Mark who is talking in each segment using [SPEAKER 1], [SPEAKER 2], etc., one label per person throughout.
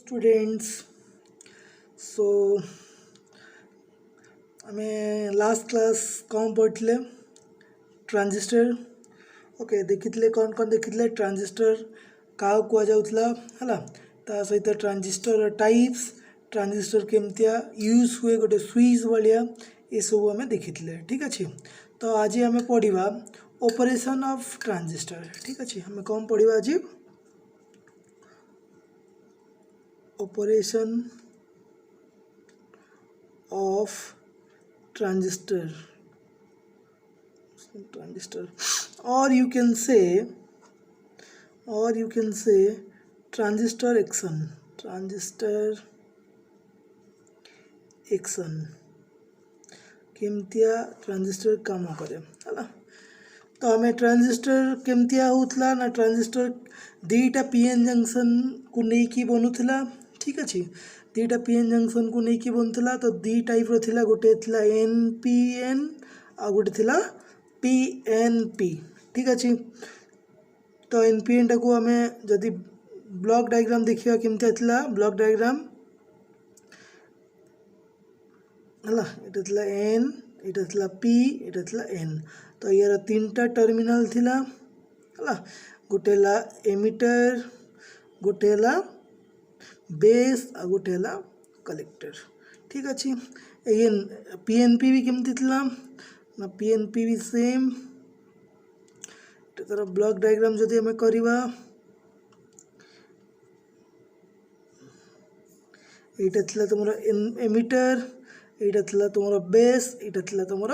[SPEAKER 1] Students. सो आम last class कौन पढ़ते ट्रांजिस्टर। ओके देखी कौन कौन देखी ट्रांजिस्टर क्या कहुला है ता सहित ट्रांजिस्टर टाइप्स ट्रांजिस्टर केमतिया यूज हुए गोटे स्विच भाया ये सब आम देखी। ठीक अच्छे तो आज आम पढ़ा ऑपरेशन ऑफ ट्रांजिस्टर। ठीक अच्छे आम कौन पढ़ा आज operation of transistor or you can say transistor action केमतिया ट्रांजिस्टर काम करे है। तो आम ट्रांजिस्टर केमतिया होता ना ट्रांजिस्टर दीटा पीएन जंक्शन को लेकिन बनूला। ठीक अच्छे दीटा पीएन जंक्शन को लेकिन बनूला तो दी टाइप रा गोटे एनपीएन आ गोटे पीएनपी। ठीक अच्छे तो एनपीएन टाक आम जदि ब्लॉक डायग्राम देखा केमतिया ब्लॉक डायग्राम है ये एन ये पी ये एन तो यार तीन टा टर्मिनल थिला है गोटे एमिटर गोटे बेस आ गोटे कलेक्टर। ठीक अच्छे एन पीएनपी भी केमती थिला ना पीएनपी भी सेम तार ब्लॉक डायग्राम जदि आम करवा यहाँ तुम एमिटर यहाँ तुम बेस यहाँ तुम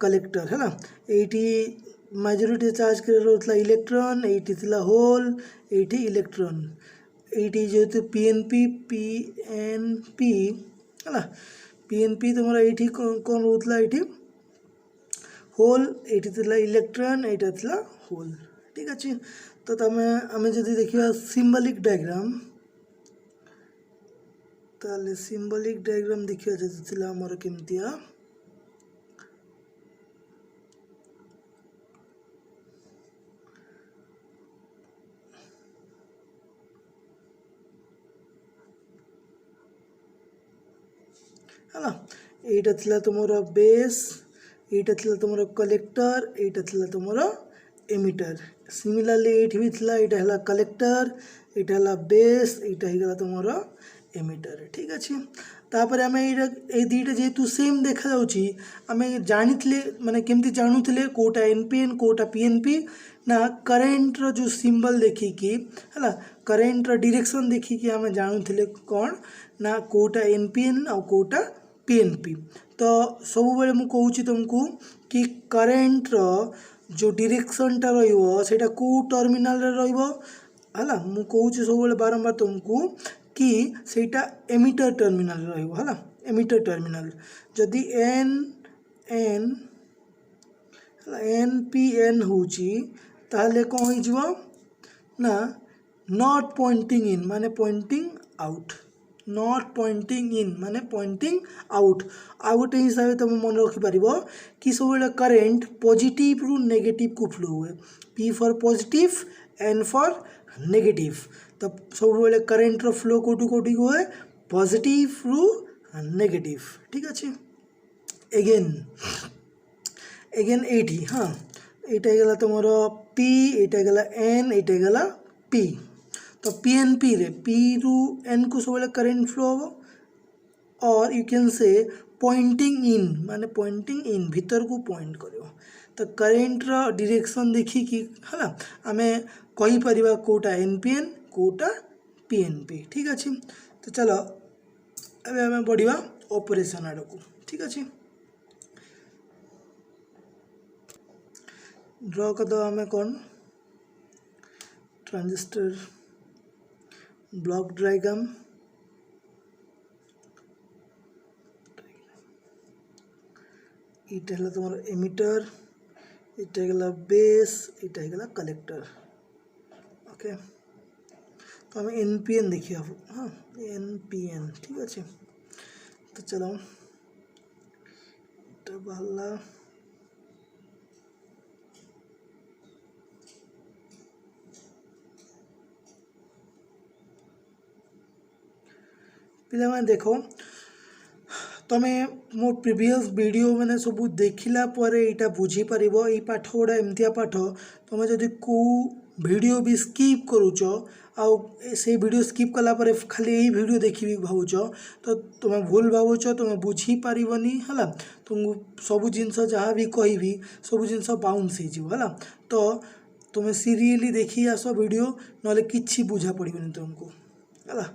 [SPEAKER 1] कलेक्टर है ये मेजोरिटी चार्ज कर इलेक्ट्रॉन ये होल ये इलेक्ट्रॉन ये जेहेतु पीएनपी है पीएनपी तुम ये कौन रोला ये होल ये इलेक्ट्रॉन यहाँ होल। ठीक अच्छे तो आम जब देखा सिम्बॉलिक डायग्राम ताले सिम्बॉलिक डायग्राम देखिए जैसे आमर केमतिया है यहाँ तुम बेस यहाँ तुम कलेक्टर यहाँ तुम एमिटर सिमिलरली ये भी था कलेक्टर यहाँ बेस यहाँ तुम एमिटर। ठीक अच्छे तापर आम ये दीटा जेहेतु सेम देखा आम जानी माने केमती जानूले कोटा एनपीएन कोटा पीएनपी ना करेन्ट जो सिंबल देखिकी है करेन्ट डायरेक्शन देखिकी आम जानूले कौन ना कोटा एनपीएन आ कोटा पीएनपी। तो सब बेले मु कहूँ तुमको कि करेन्ट जो डायरेक्शनटा रहा को टर्मिनाल है मु कहूँ सब बेले बारंबार तुमको कि सेटा एमिटर टर्मिनाल है एमिटर टर्मिनाल जदि N N N P N होले कौन हो ना नॉट पॉइंटिंग इन माने pointing out not pointing in माने पॉइंटिंग आउट आ गोटे हिसाब से तुम मन रखिपार कि सब करेन्ट पॉजिटिव रु नेगेटिव को फ्लो हुए P for positive N for negative तो सब करेन्ट फ्लो कौटू कौटी हुए पॉजिटिव रु नेगेटिव। ठीक अच्छे एगेन एगेन एटी हाँ यहाँ तुम पी यहाँ गला एन यहाँ गला पी तो पीएनपी रे पी रु एन को सब करेन्ट फ्लो हम और you can say Poynting in माने पॉइंटिंग इन भीतर को पॉइंट करो तो करेन्ट डायरेक्शन देखिकी है आम कहीपर कोटा एनपीएन कोटा पीएनपी। ठीक अच्छे तो चलो अबे आम बढ़िया ऑपरेशन आड़ को। ठीक अच्छे ड्रॉ कर दो आम कौन ट्रांजिस्टर ब्लॉक डायग्राम ये तुम एमिटर ये गला बेस ये गला कलेक्टर। ओके तो हमें एनपीएन देखिए हाँ एनपीएन। ठीक अच्छे तो चलो बाला पिला देखो तमे मो प्रीवियस वीडियो मैंने सब देखला यहाँ बुझी पार ये पाठ गुड़ा एमतिया पाठ तुम जदि को वीडियो भी स्किप करुच आउ से वीडियो स्किप कला परे खाली यही वीडियो देखी भावुच तो तुम भूल भावुच तुम बुझी पारनी है तुमको सब जिनस जहाँ भी कहि सब जिनस बाउंस है तो तुम सीरियली देखी आस वीडियो ना कि बुझा पड़ोनी तुमको है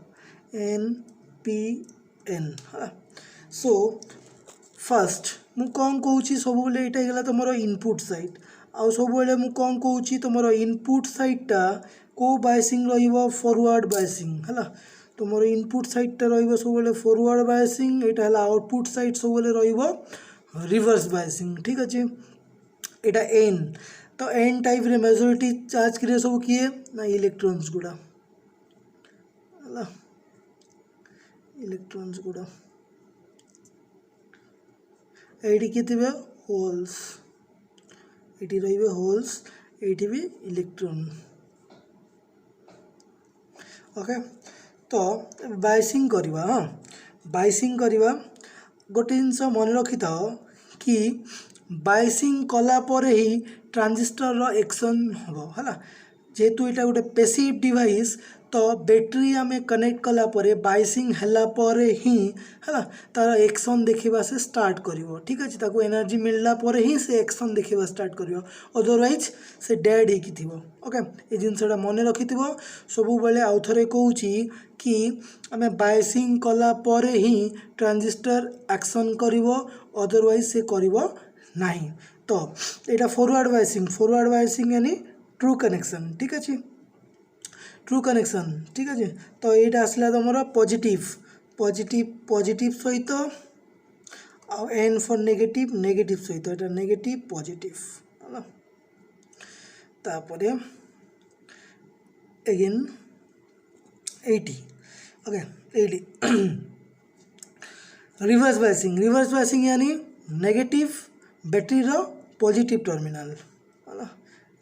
[SPEAKER 1] NPN है सो फास्ट मु कौन कहूँ सब बेले यहाँ तुम इनपुट साइड आउ सब बेले मु कौन कहूँ तुम इनपुट साइडटा को बायसिंग फॉरवर्ड बायसिंग है तुम इनपुट साइडटा सब बेले फॉरवर्ड बायसिंग यहाँ है आउटपुट साइड सब बेले रिवर्स बायसिंग ठीक अच्छे यहाँ एन तो एन टाइप रे मेजॉरिटी चार्ज करे सब किए ना इलेक्ट्रॉन्स गुड़ा है इलेक्ट्रॉन्स गुड़ा एटी के थे होल्स ये रे होल्स ये भी इलेक्ट्रॉन ओके तो बायसिंग करवा हाँ बायसिंग करवा गोटे जिनस मन रखी था कि बायसिंग कला परे ही ट्रांजिस्टर रो एक्शन हम है जेहेतु यहाँ गोटे पैसिव डिवाइस तो बैटरी आम कनेक्ट कला परे बायसिंग हैला परे ही है तार एक्शन देखा से स्टार्ट करिवो ठीक अच्छे ताको एनर्जी मिलला परे ही से एक्शन देखा स्टार्ट करिवो अदरवाइज से डेड ही थी ओके ये जिनसा मन रखि सब बेले आउ थे कहूँ कि आम बायसिंग कला परे ही ट्रांजिस्टर एक्शन करिवो अदरवाइज से करिवो नहीं तो यहाँ फॉरवर्ड बायसिंग यानी ट्रू कनेक्शन ठीक अच्छे ट्रू कनेक्शन ठीक अच्छे तो यहाँ आसला तुम पॉजिटिव पॉजिटिव पॉजिटिव सहित आ एन फॉर नेगेटिव नेगेटिव सहित यहाँ नेगेटिव पॉजिटिव है तापरे अगेन 80 ओके 80 रिवर्स बायसिंग यानी नेगेटिव बैटरी रो पॉजिटिव टर्मिनल है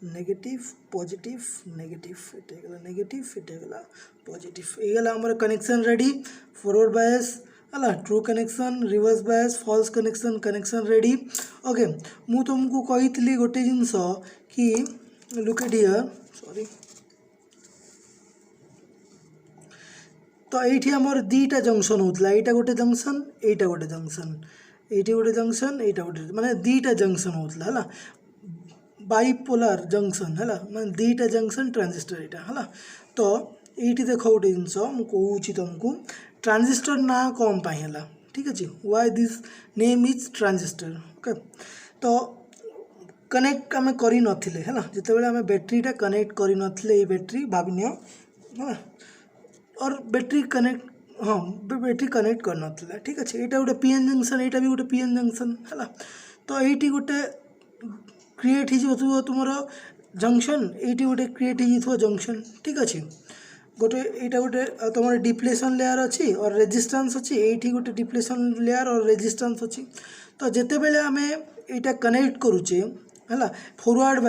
[SPEAKER 1] नेगेटिव पॉजिटिव नेगेटिव इटा नेगेटिव इटा पॉजिटिव ये आमर कनेक्शन रेडी फॉरवर्ड बायस है true connection reverse bias false connection connection ready okay मु तुमको कही गोटे जिनस कि लुक एट हियर सॉरी तो ये आमर दीटा जंक्शन होता है यहाँ गोटे जंक्शन यहाँ गोटे जंक्शन ये गोटे जंक्शन यहाँ गोटे माने दीटा जंक्शन होता है बाइपोलर जंक्शन है मैं दीटा जंक्शन ट्रांजिस्टर यहाँ है तो ये देख गोटे जिनस मुझे तुमको ट्रांजिस्टर ना कौन पाई है ठीक अच्छे why this name is transistor okay तो कनेक्ट आम कर नथिले है जिते बड़े आम बैटेरीटा कनेक्ट कर नथिले ये बैटेरी भाविनियो है और बैटेरी कनेक्ट हाँ बैटेरी कनेक्ट कर नथिला ठीक अच्छे यहाँ गोटे पीएन जंक्शन यहाँ भी गोटे पीएन जंक्शन है तो ये गोटे क्रिएट हो तुम जंक्शन ये गोटे क्रिएट हो जंक्शन ठीक अच्छे गोटे यहाँ गोटे तुम डिप्लेशन लेयर अच्छी और रेजिस्टेंस अच्छी ये गोटे डिप्लेशन लेयर और रेजिस्टेंस अच्छी तो जिते बेले आम यहाँ कनेक्ट करुचे है फॉरवर्ड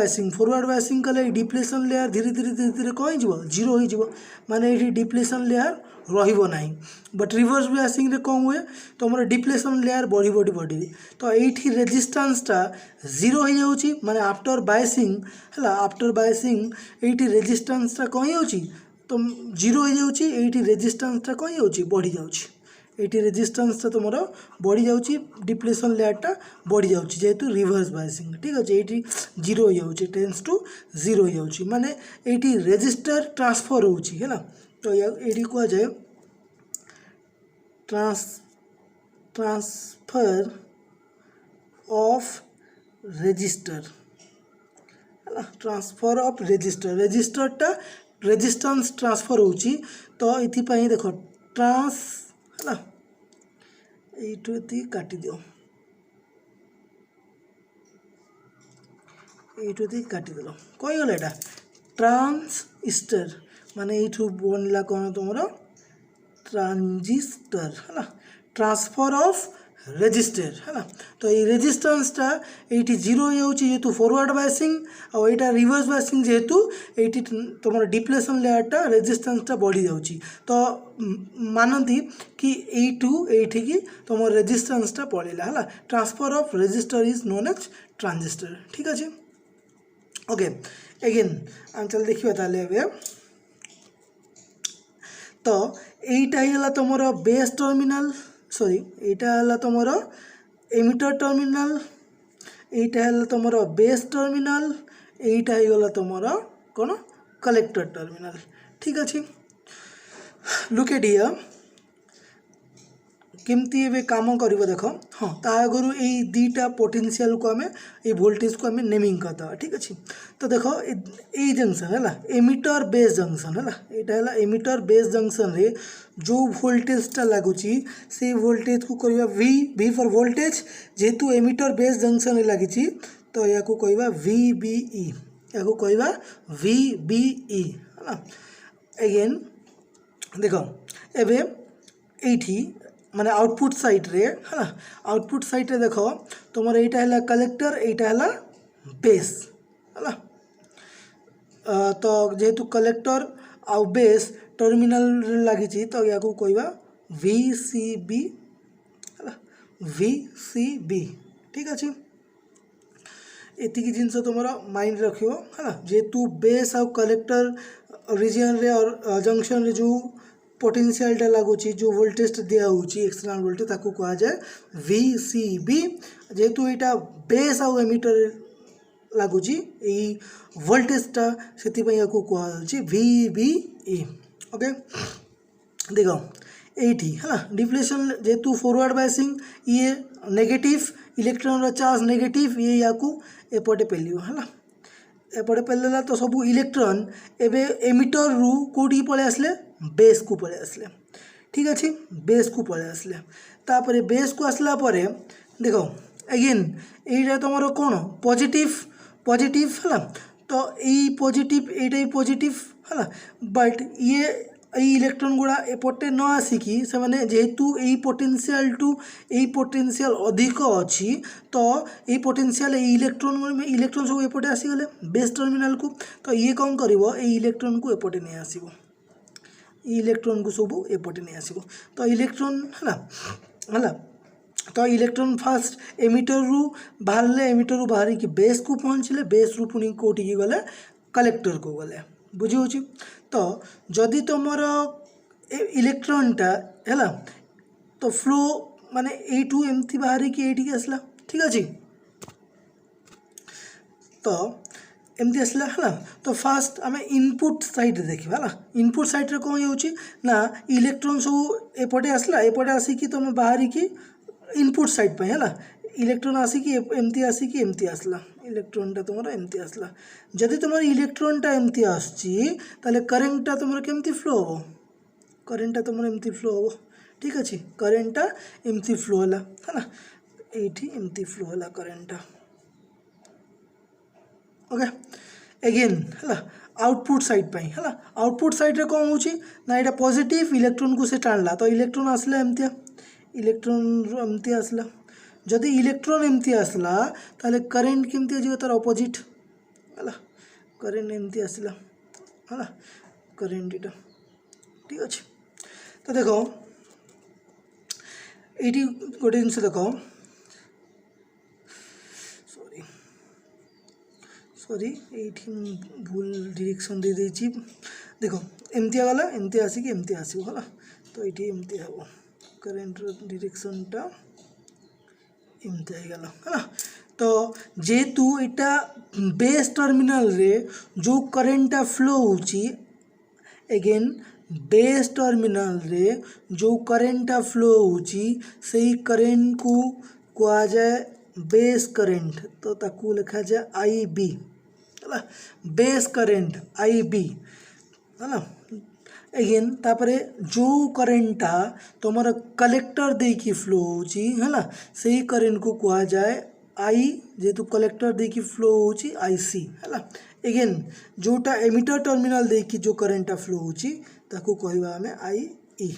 [SPEAKER 1] बायसिंग कले डिप्लेशन लेयर धीरे धीरे धीरे धीरे कौन हो जीरो हो माने ये डिप्लेशन लेयर रहिबो नहीं बट रिवर्स बायसिंग रे कौन हुए तुम डिप्लेशन लेयर बढ़ी बढ़ी बढ़ी तो ये रेजिस्टेंसटा जीरो हो जाउची माने आफ्टर बायसिंग है आफ्टर बायसिंग ये रेजिस्टेंसटा कौन हो तो जीरो हो जाउची ये रेजिस्टेंसटा कौन हो बढ़ी जाउची ये रेजिस्टेंसटा तुम बढ़ी जाउची डिप्लेशन लेयरटा बढ़ी जाउची जेहेतु रिवर्स बायसिंग ठीक अच्छे ये जीरो हो जाउची टेंस टू जीरो हो जाउची माने ये रेजिस्टर ट्रांसफर होउची है तो ये कह जाए ट्रांसफर ऑफ रेजिस्टर है ट्रांसफर ऑफ रेजिस्टरटा रेजिस्टेंस ट्रांसफर होउची तो इथिपाई देखो ट्रांस है ये काटी दियो ये काटिदेल कही गला यहाँ ट्रांजिस्टर माने ये बनला कौन तुम ट्रांजिस्टर है ट्रांसफर ऑफ रेजिस्टर है। तो ये रेजिस्टेंसटा ये जीरो जेहेतु फॉरवर्ड बायसिंग और यहाँ रिवर्स बायसिंग जेहेतु ये तुम डिप्लेशन लेयरटा रेजिस्टेंसटा बढ़ी जाऊँगी तो मानती कि ये तुम रेजिस्टेंसटा पड़ेगा है। Transfer of resistor is known as transistor. ठीक अच्छे ओके एगेन आम चल देखा ताले तो यहीटा तुम बेस टर्मिनाल सॉरी यहाँ तुम एमिटर टर्मिनाल यहाँ तुम बेस टर्मिनाल यहाँ तुम कौन कलेक्टर टर्मिनाल। ठीक अच्छे लुक एट हियर केमती ए काम कर देख हाँ ता आगु यही दुईटा पोटेंशियल को आम ये वोल्टेज को आम नेमिंग करदे। ठीक अच्छे तो देख ये जंक्शन है एमिटर बेस जंक्शन है यहाँ है एमिटर बेस जंक्शन रे जो वोल्टेजटा लगुच से वोल्टेज को कह वी फॉर वोल्टेज जेहेतु एमिटर बेस जंक्शन लगी तो या कह VBE या कह VBE है। एगेन देख एवं ये माने आउटपुट साइड रे है आउटपुट साइड रे देख तुम यहाँ है कलेक्टर यहाँ है बेस है। तो जेहेतु कलेक्टर आउ बेस टर्मिनाल लगी तो या कह VCB है VCB। ठीक अच्छे एतिकी जिनस तुम माइंड रखियो है जेहेतु बेस आउ कलेक्टर रिजन रे और जंक्शन रे जो पोटेंशियलटा लगुच जो वोल्टेज दिया एक्सटर्नल वोल्टेज ताकू कहा जाए VCB जेहेतु यहाँ बेस आउ एमिटर लगुच यही वोल्टेजटा से कहुच्छी VBE। ओके देख ये है डिप्लेशन जेहेतु फॉरवर्ड बायसिंग ये नेगेटिव इलेक्ट्रॉन चार्ज नेगेटिव ये या एपटे पेलियो है एपटे पेलदेला तो सब इलेक्ट्रॉन एवं एमिटर रु कौटी पलि आसले बेस को पलि आसले। ठीक अच्छे बेस को पलि आसले तापर बेस को आसला परे देख अगेन ये तुम कौन पॉजिटिव है तो यही पॉजिटिव यही पॉजिटिव है बट ये इलेक्ट्रॉन गुड़ा एपटे न आसिकी से मैंने जेहेतु यही पोटेंशियल टू यही पोटेंशियल अधिक अच्छी तो यही पोटेंशियल इलेक्ट्रॉन सब एपटे आसीगले बेस टर्मिनाल को तो ये कौन कर इलेक्ट्रॉन को एपटे नहीं आसो इलेक्ट्रॉन को सब एपटे नहीं आसो तो इलेक्ट्रॉन है तो इलेक्ट्रॉन फास्ट एमिटर रु बाहर एमिटर रु बाहर कि बेस को पहुँचले बेस रु पुणी कौटी गले कलेक्टर को गले बुझी हो तो जदि तुम इलेक्ट्रॉनटा है तो फ्लो माने एठू एमती बाहर कि ये आसला। ठीक अच्छे तो एमती आसला है तो फास्ट आम इनपुट साइड देखा है इनपुट साइड रे कौन होना इलेक्ट्रॉन सब एपटे आसला एपटे आसिकी तुम बाहर की इनपुट साइड पे है इलेक्ट्रॉन आसिकी एमती आसिकी एमती आसला इलेक्ट्रॉनटा तुम एमती आसला जदि तुम इलेक्ट्रॉनटा एमती आसची ताले करेंटटा तुम केमती फ्लो हो करेंटटा तुम एमती फ्लो हो। ठीक अच्छे करेंटटा एमती फ्लो है ये एमती फ्लो है करेंटटा। ओके एगेन है आउटपुट साइड पे है आउटपुट साइड रे कौन होची ना यहाँ पॉजिटिव इलेक्ट्रॉन को से टाणला तो इलेक्ट्रॉन आसला एमती इलेक्ट्रॉन एमती आसला जदि इलेक्ट्रॉन एमती आसला ताले करेंट केमती आजिबो तार अपोजिट है करेंट एमती आसला है करेंट इटा। ठीक अच्छे तो देखो ये गोटे जिन देख सॉरी ये भूल डायरेक्शन दे देछि देखो एमती गला एमती आसिक एमती आसो है तो ये एमती हम करेंट डायरेक्शनटा एमती गला है तो जेहेतु यहाँ बेस टर्मिनाल रे जो करेंटटा फ्लो होची एगेन बेस टर्मिनाल रे जो करेंटटा फ्लो होची सही करेंट को कहा जाए बेस करेंट तो ताकू लिखा जाए IB है बेस करेंट IB है एगेन तापरे जो करेंटा तुम कलेक्टर देकी फ्लो होची है सही करेंट को कहा जाए I जेहेतु कलेक्टर देकी फ्लो होची IC है एगेन जोटा एमिटर टर्मिनाल देकी जो करेंटा फ्लो होची ताकू कहवा आमे IE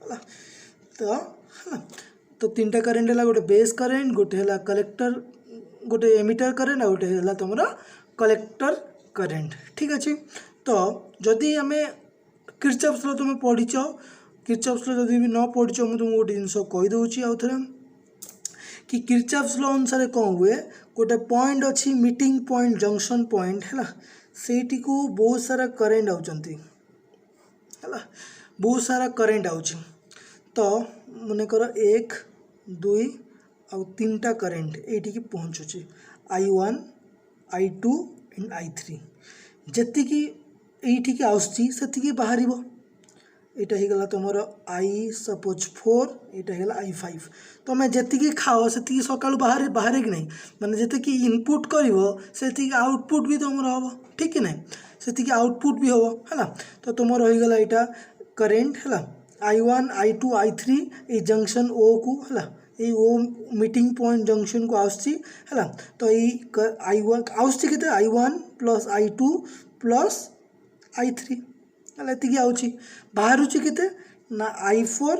[SPEAKER 1] है तो है तो तीनटा करेन्ट है गोटे बेस करेन्ट गोटे है कलेक्टर गोटे एमिटर करेन्ट आ गोटे है तुम कलेक्टर करेन्ट ठीक अच्छे। तो जदि आम किरचॉफ्स लॉ तुम पढ़ीच किरचॉफ्स लॉ जदि भी न पढ़ीच मुझे तुमको गोटे जिन कहीदे आउ थे कि किरचॉफ्स लॉ अनुसार कौन हुए गोटे पॉइंट अच्छी मीटिंग पॉइंट जंक्शन पॉइंट है सेठी को बहुत सारा करेन्ट आउचंती है बहुत सारा करेन्ट आउची। तो मनकर 1 2 आउ 3टा करेन्ट ये पहुँचुची I1 I2 एंड I3 जी ये आसुची से बाहर यहाँ होगा तुम I सपोज 4 यहाँ है I5 तुम जी खाओ से सका बाहर बाहर कि नहीं माने जी इनपुट कर आउटपुट भी तुम हम ठीक कि नहीं से आउटपुट भी हम है तो तुम रहीगला यहाँ करेन्ट है I1 I2 I3 ये जंक्शन O को है ये O मीटिंग पॉइंट जंक्शन को आसुची है तो ये I1 आसुची के I1 plus I2 plus I3 ये आउची बाहर के ना I4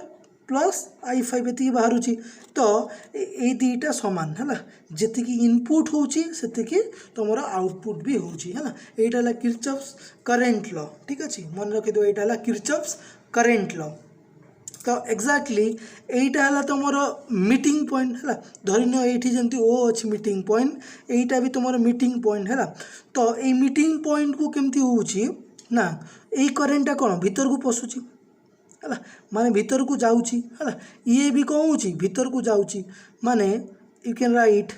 [SPEAKER 1] प्लस I5 ये बाहर तो ये दुईटा सामान है जी इनपुट होची तुम आउटपुट भी होची है यहाँ है किरचॉफ्स करेन्ट लॉ ठीक अच्छे मन रखिद यहाँ है किरचॉफ्स करेन्ट लॉ। तो एक्जाक्टली यहीटा है तुम मीटिंग पॉइंट है धरन ये जमी ओ अच्छी मीटिंग पॉइंट यहीटा भी तुम मीटिंग पॉइंट है तो ये मीटिंग पॉइंट को केमती होची ना यही करेन्टा कौन भीतर को पशुची है माने भीतर को जाऊँगी है ये भी कौन हो भीतर को जाऊँगी माने यू कैन राइट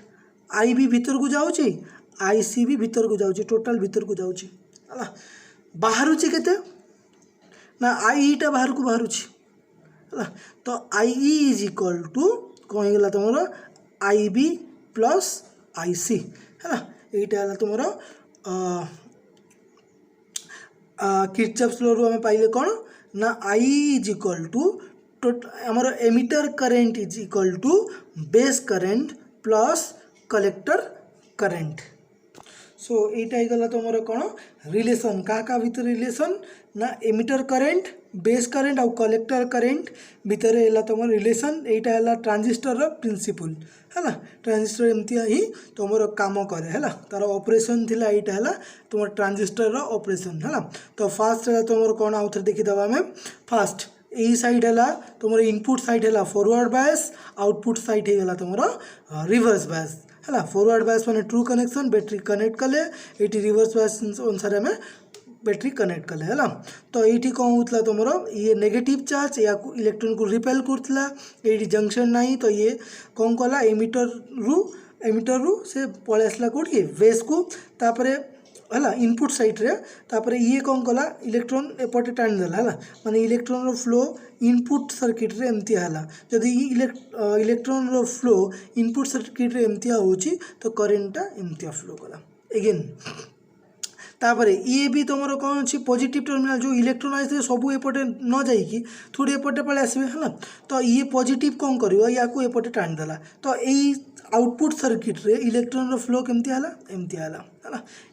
[SPEAKER 1] आई भी भीतर को जाऊँगी आई सी भी भीतर को जाऊँगी टोटाल भीतर को जाऊँगी है बाहर के ना आई टा बाहर को बाहर है तो आई इज इक्वल टू कौन होगा तुम आई बी प्लस आई सी है यहाँ है तुम किरचॉफ्स लॉ रू आम पाइले कौन ना आई इज इक्वल टू आमर emitter current is equal to base current plus collector current. So यहाँ होगा तुम कौन रिलेसन क्या भीतर रिलेसन ना एमिटर करेन्ट बेस करेन्ट आउ कलेक्टर करेन्ट भितर है तुम रिलेसन यहाँ है ट्रांजिस्टर प्रिंसिपल है ट्रांजिस्टर एमती ही तुम काम करे है तार ऑपरेशन थिला यहाँ है तुम ट्रांजिस्टर ऑपरेशन है तो फास्ट है तुम कौन आउ थे देखीदे आम फास्ट यही साइड है तुम इनपुट साइड है फॉरवर्ड बायस आउटपुट साइड होगा तुम रिवर्स बायस है फॉरवर्ड बायस मैंने ट्रू कनेक्शन बैटरी कनेक्ट कले ये रिवर्स बायस अनुसार आम बैटरी कनेक्ट कले है तो ये कौन होता तुम ये नेगेटिव चार्ज या इलेक्ट्रॉन को रिपेल करता ये जंक्शन नहीं तो ये कौन कला एमिटर रू से पलि आसला कौटी बेस को तापर है इनपुट साइड रे तापर ये कौन कला इलेक्ट्रॉन एपटे टाणीदेला है माने इलेक्ट्रॉन रो फ्लो इनपुट सर्किट रे एमती है जदि इलेक्ट्रॉन रो फ्लो इनपुट सर्किट रे एमती होची तो करेन्टा एमती फ्लो कला एगेन तापर ये भी तुम कौन अच्छी पॉजिटिव टर्मिनल जो इलेक्ट्रॉन आए सब एपटे न जाइकी थोड़ी एपटे पलि आसबे है तो ये पॉजिटिव कौन कर या एपटे टाणीदेला तो यही आउटपुट सर्किट रे इलेक्ट्रॉन रो फ्लो केमती है एमती है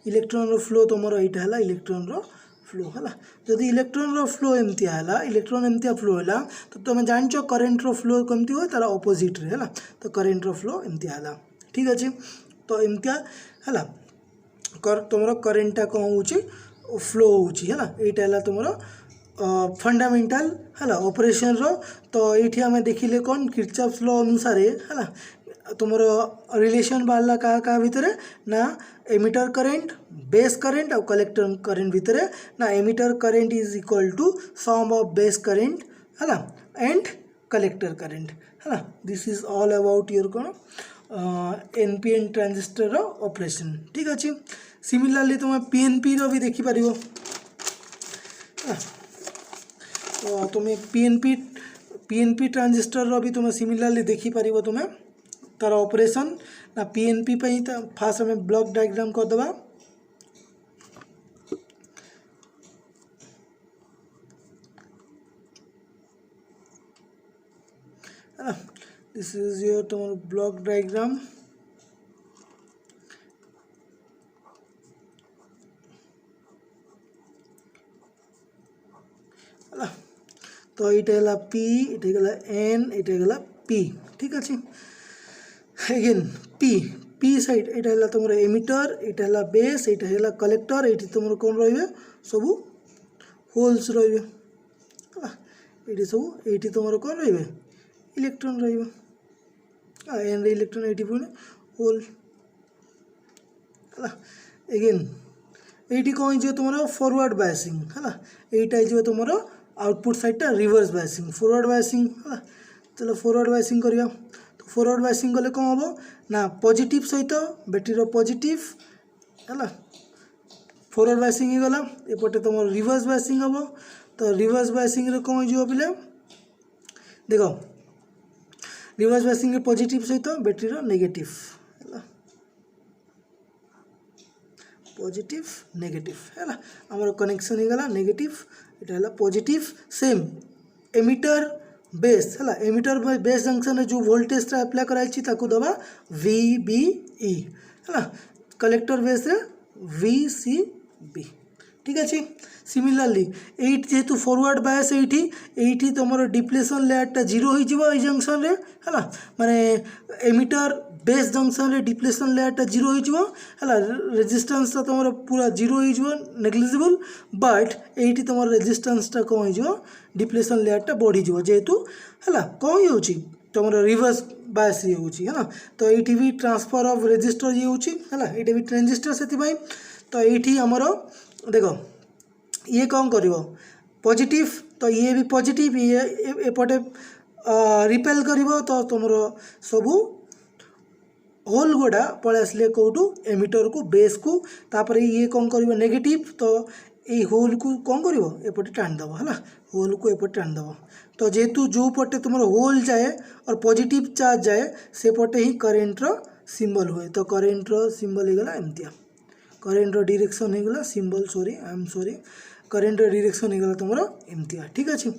[SPEAKER 1] इलेक्ट्रॉन रो फ्लो तुम यहाँ है इलेक्ट्रॉन रो फ्लो है जदि इलेक्ट्रॉन रो फ्लो एमती है इलेक्ट्रॉन एमती फ्लो है तो तुम जान करेन्ट रो फ्लो केमती हुए तार अपोजिट रे है तो करेन्ट रो फ्लो एमती है ठीक अच्छे। तो एमती है तुम करेन्टा कौन हो फ्लो है यहाँ है तुम फंडामेंटल है ऑपरेशन रो तो ये आम देखिले कौन किरचॉफ्स लॉ अनुसार है तुम रिलेशन बाहरला क्या भितर ना एमिटर करेन्ट बेस करेन्ट और कलेक्टर करेन्ट भितर ना emitter current is equal to sum of base current है एंड कलेक्टर करेन्ट है this is all about your कौन एनपीएन ट्रांजिस्टर ऑपरेशन ठीक अच्छे। सिमिलरली तुम पीएनपी रो भी देखिपर तो तुम पीएनपी ट्रांजिस्टर रो भी तुम सिमिलरली देखिपर तुम तार ऑपरेशन ना पीएनपी फास्ट आम ब्लॉक डायग्राम करदे दिस इज योर तुम ब्लॉक डायग्राम तो ये पी ये एन ये पी ठीक अच्छे एगेन पी पी साइड एटा है तुम एमिटर एटा है बेस एटा है कलेक्टर ये तुम कौन रे सब होल्स रे सब ये तुम कौन रे इलेक्ट्रॉन एन रे इलेक्ट्रॉन ये पुणी होल है एगेन ये कौन हो तुम फॉरवर्ड बायसिंग है यहीटा तुम आउटपुट साइडटा रिवर्स बायसिंग फॉरवर्ड बायसिंग है चलो फॉरवर्ड बायसिंग करिया तो फॉरवर्ड बायसिंग कले कौन हम ना पॉजिटिव सहित बैटेरी पॉजिटिव है फॉरवर्ड बायसिंग हो गला एपटे तुम रिवर्स बायसिंग हम तो रिवर्स बायसिंग रे कौन हो पिले देख रिवर्स बायसिंग पॉजिटिव सहित बैटेरी नेगेटिव है पॉजिटिव नेगेटिव है आमर कनेक्शन हो गला नेगेटिव इटा पॉजिटिव सेम एमिटर बेस है एमिटर बेस जंक्शन जो वोल्टेज अप्लाई कराई दबा VBE है कलेक्टर बेस रे VCB ठीक अच्छे सिमिलरली एट जेहेतु फॉरवर्ड बायस ये तुम डिप्लेशन लेयरटा जीरो हो जंक्शन रे है माने एमिटर बेस जंक्शन रे डिप्लेशन लेयरटा जीरो हो रेजिस्टेंस तुम पूरा जीरो हो नेग्लिजिबल बट ये तुम रेजिस्टेंसटा कौन हो डिप्लेशन लेयरटा बढ़ी जेहेतु है कौन हो तुम रिवर्स बायस ये है तो ये भी ट्रांसफर ऑफ रेजिस्टर ये है ये भी ट्रांजिस्टर से तो ये आमर देख ये कौन कर पॉजिटिव तो ये भी पॉजिटिव ये एपटे रिपेल कर तो तुम सबू होल गुड़ा पलि आसले कौटू एमिटर को बेस को तापर ये कौन कर नेगेटिव तो ये होल को कौन कर एपटे टाणीदेव है होल को एपटे टाणीदेव तो जेहेतु जो पटे तुम होल जाए और पॉजिटिव चार्ज जाए से पटे ही करेन्टर सिंबल हुए तो करेन्टर सिंबल होगा एमतिया करेन्टर डायरेक्शन होगा symbol sorry I am sorry करेन्टर डायरेक्शन होगा तुम एमतिया ठीक अच्छे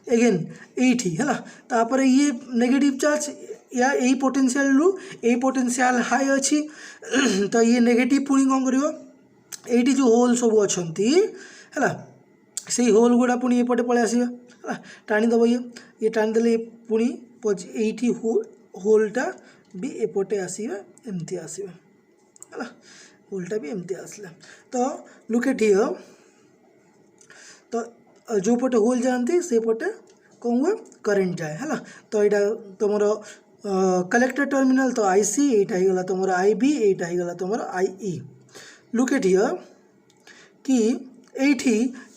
[SPEAKER 1] एगेन ये है तापर ये नेगेटिव चार्ज या यही पोटेंशियल रु यही पोटेंशियल हाई अच्छी तो ये नेगेटिव पुणी कौन कर ये जो होल सब अच्छा है से होल गुड़ा पुणी एपटे पलि आसवा टाणीदेव ये टाणीदे पुणी ये होलटा भी एपटे आसवा एमती आसवा है होलटा भी एमती आसला तो लुक एट हियर तो जो पटे होल जाती से पटे कौन हुए करेन्ट जाए है तो यहाँ तुम कलेक्टर टर्मिनल तो IC यहाँ होगा तुम IB यहाँ होगा तुम IE लुक एट हियर कि ये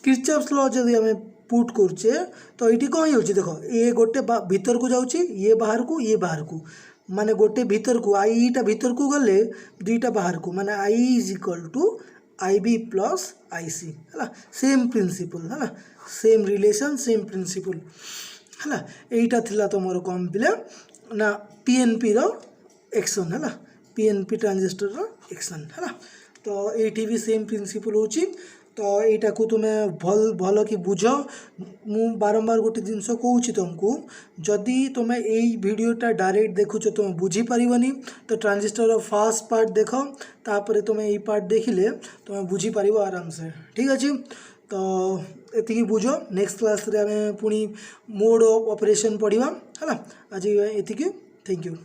[SPEAKER 1] किरचॉफ्स लॉ जब आम पुट करुचे तो ये कौन हो देख ये गोटे भीतर को जाऊँगी ये बाहर को माने गोटे भीतर को IEटा भीतर को गले दुईटा बाहर को माने IE is equal to IB plus IC है सेम प्रिंसिपल है सेम रिलेशन सेम प्रिंसिपल है यहीटा थिला तुम कौन पिले ना PNP रो एक्शन है PNP ट्रांजिस्टर रो एक्शन है तो ये भी सेम प्रिंसिपल हो तो यहाँ को तुम्हें भल कि बुझ मु बारंबार गोटे जिनस कहूँ तुमको जदि तुम्हें यही वीडियोटा डायरेक्ट देखुच तुम बुझीपार तो ट्रांजिस्टर फास्ट पार्ट देख तापर तुम्हें यही पार्ट देखिले तुम्हें बुझीपार आराम से ठीक अच्छे तो ये बुझ नेक्स्ट क्लास रे आम पुणी मोड ऑफ ऑपरेशन पढ़ा है आज ये थैंक यू।